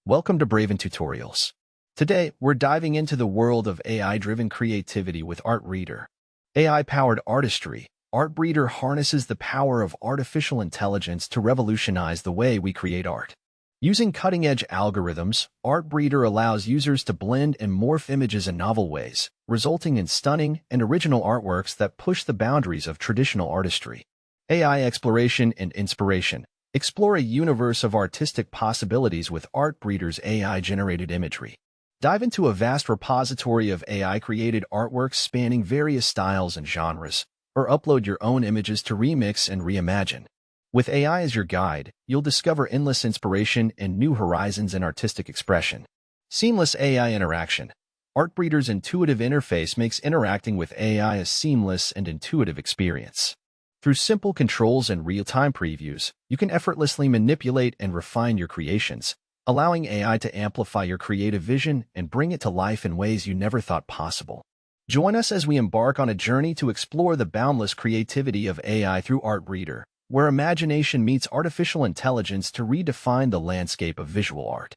Welcome to Braven Tutorials. Today, we're diving into the world of AI-driven creativity with Artbreeder. AI-powered artistry, Artbreeder harnesses the power of artificial intelligence to revolutionize the way we create art. Using cutting-edge algorithms, Artbreeder allows users to blend and morph images in novel ways, resulting in stunning and original artworks that push the boundaries of traditional artistry. AI exploration and inspiration. Explore a universe of artistic possibilities with Artbreeder's AI-generated imagery. Dive into a vast repository of AI-created artworks spanning various styles and genres, or upload your own images to remix and reimagine. With AI as your guide, you'll discover endless inspiration and new horizons in artistic expression. Seamless AI interaction. Artbreeder's intuitive interface makes interacting with AI a seamless and intuitive experience. Through simple controls and real-time previews, you can effortlessly manipulate and refine your creations, allowing AI to amplify your creative vision and bring it to life in ways you never thought possible. Join us as we embark on a journey to explore the boundless creativity of AI through Artbreeder, where imagination meets artificial intelligence to redefine the landscape of visual art.